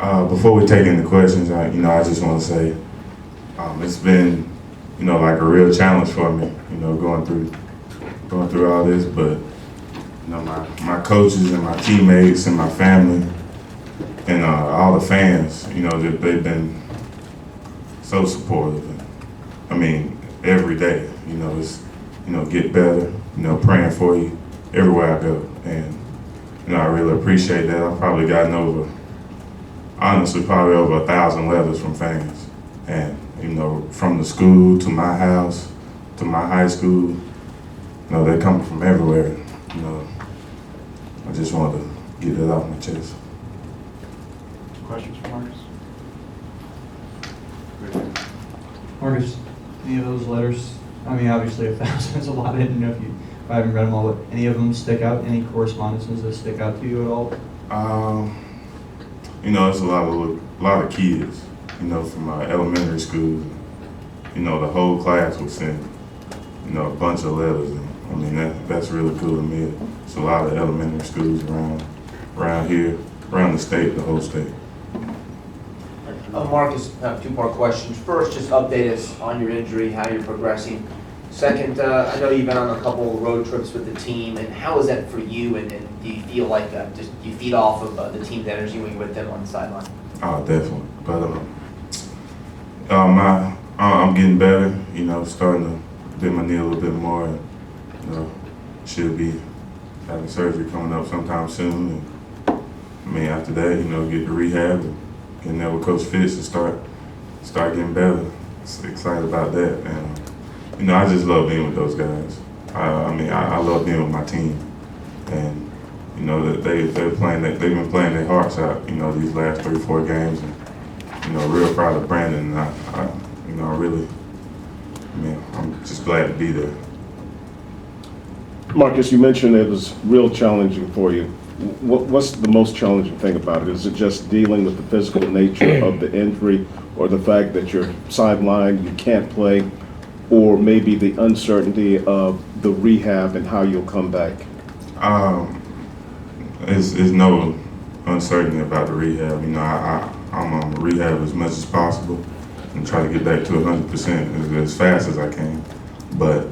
Before we take any questions, I just want to say it's been, like a real challenge for me, going through all this. But my coaches and my teammates and my family and all the fans, they've been so supportive. I mean, every day, it's get better, praying for you everywhere I go, and I really appreciate that. I've probably gotten honestly, probably over 1,000 letters from fans. And, from the school to my house to my high school, they come from everywhere. I just wanted to get that off my chest. Questions for Marcus? Marcus, any of those letters, I mean, obviously 1,000 is a lot. I didn't know if I haven't read them all, but any of them stick out? Any correspondences that stick out to you at all? It's a lot of kids, from elementary school. The whole class will send, a bunch of letters. And, I mean, that's really cool to me. It's a lot of elementary schools around here, around the state, the whole state. Marcus, I have two-part questions. First, just update us on your injury, how you're progressing. Second, I know you've been on a couple of road trips with the team, and how is that for you? And do you feel like do you feed off of the team's energy when you're with them on the sideline? Oh, definitely. But I'm getting better. Starting to bend my knee a little bit more. And, should be having surgery coming up sometime soon. And, after that, get to rehab and getting there with Coach Fitz and start getting better. Excited about that. And I just love being with those guys. I love being with my team, and that they've been playing their hearts out. These last 3-4 games, and real proud of Brandon. And I'm just glad to be there. Marcus, you mentioned it was real challenging for you. What's the most challenging thing about it? Is it just dealing with the physical nature of the injury, or the fact that you're sidelined, you can't play, or maybe the uncertainty of the rehab and how you'll come back? There's no uncertainty about the rehab. I'm on rehab as much as possible and try to get back to 100% as fast as I can. But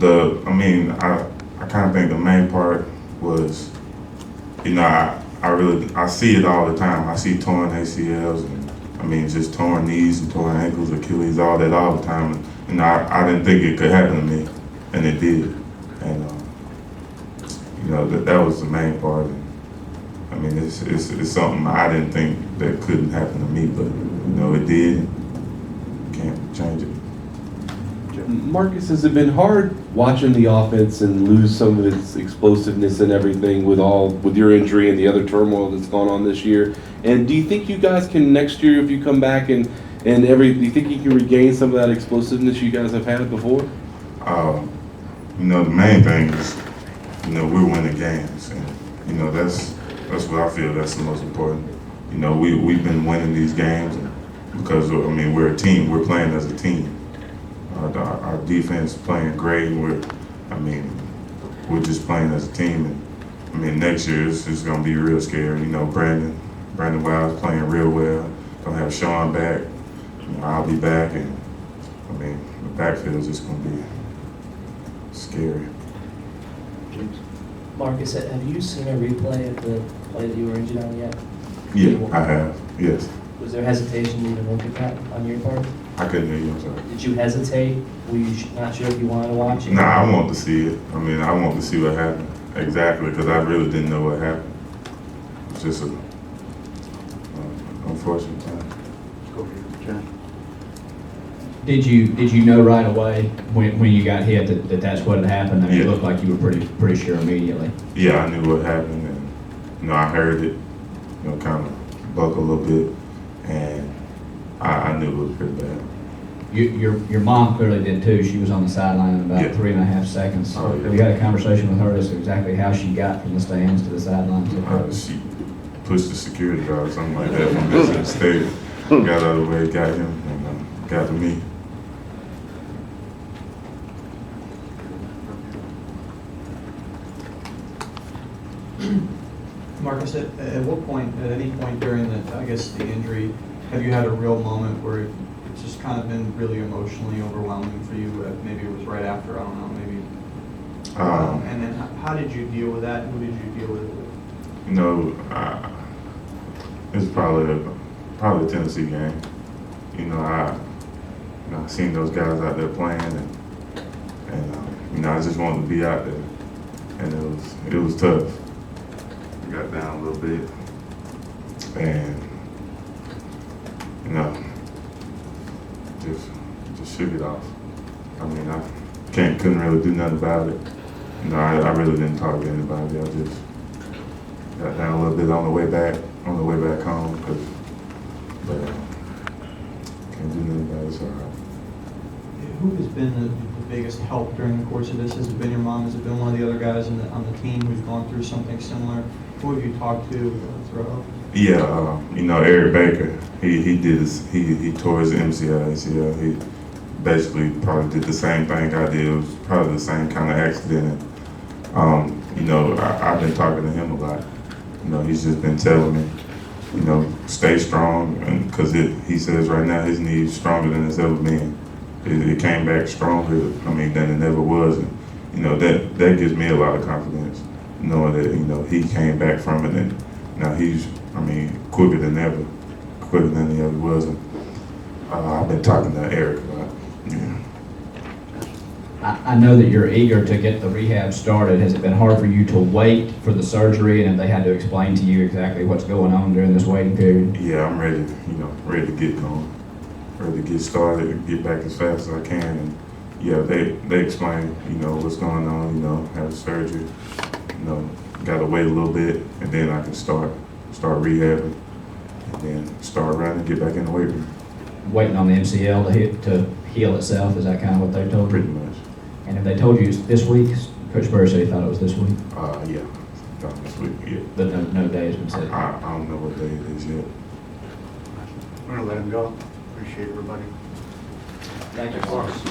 I kind of think the main part was, I see it all the time. I see torn ACLs and just torn knees and torn ankles, Achilles, all that all the time. And I didn't think it could happen to me, and it did. And that was the main part. And, it's something I didn't think that couldn't happen to me, but it did. Can't change it. Marcus, has it been hard watching the offense and lose some of its explosiveness and everything with your injury and the other turmoil that's gone on this year? And do you think you guys can next year, if you come back do you think you can regain some of that explosiveness you guys have had before? The main thing is, we're winning games, and that's what I feel that's the most important. We've been winning these games because we're a team. We're playing as a team. Our defense is playing great. We're just playing as a team. And next year it's going to be real scary. Brandon Wild's playing real well. Gonna have Sean back. I'll be back, and the backfield is just going to be scary. Marcus, have you seen a replay of the play that you were injured on yet? Yeah, I have. Yes. Was there hesitation to even look at that on your part? I couldn't hear you. I'm sorry. Did you hesitate? Were you not sure if you wanted to watch it? Nah, I want to see it. I want to see what happened exactly, because I really didn't know what happened. It's just an unfortunate time. Go for it, Jen. Did you know right away when you got hit that that's what had happened? It looked like you were pretty sure immediately. Yeah, I knew what happened, and I heard it, kind of buck a little bit, and I knew it was pretty bad. Your mom clearly did too. She was on the sideline in about 3.5 seconds. Oh, yeah. Have you had a conversation with her as to exactly how she got from the stands to the sideline? She pushed the security guard or something like that from the stadium. Got out of the way, got him, and got to me. Marcus, at what point, at any point during the, I guess, the injury, have you had a real moment where it's just kind of been really emotionally overwhelming for you? Maybe it was right after, I don't know, maybe. And then how did you deal with that? Who did you deal with it with? You know, it's probably a Tennessee game. You know, I seen those guys out there playing, and you know, I just wanted to be out there, and it was tough. I got down a little bit, and you know, just shook it off. I mean, I couldn't really do nothing about it. You know, I really didn't talk to anybody. I just got down a little bit on the way back home, but can't do nothing about it. It's all right. Who has been the biggest help during the course of this? Has it been your mom? Has it been one of the other guys on the team who's gone through something similar? Who have you talked to throughout? Yeah, you know, Eric Baker, he tore his MCL, ACL. He basically probably did the same thing I did. It was probably the same kind of accident. And, you know, I've been talking to him a lot. You know, he's just been telling me, you know, stay strong, and because he says right now his knee's stronger than it's ever been. It came back stronger, I mean, than it ever was. And, you know, that gives me a lot of confidence, knowing that, you know, he came back from it, and now he's, I mean, quicker than he ever was. And I've been talking to Eric about it. Yeah. I know that you're eager to get the rehab started. Has it been hard for you to wait for the surgery, and have they had to explain to you exactly what's going on during this waiting period? Yeah, I'm ready, you know, ready to get going, ready to get started and get back as fast as I can. And yeah, they explain, you know, what's going on, you know, have surgery, you know, gotta wait a little bit, and then I can start rehabbing, and then start running, get back in the weight room. Waiting on the MCL to heal itself, is that kind of what they told Pretty you? much. And if they told you it's this week, Coach Burr said he thought it was this week, Yeah, done this week, yeah. but no day has been set. I don't know what day it is yet. We're gonna let him go. Appreciate everybody. Thank you, Marcus.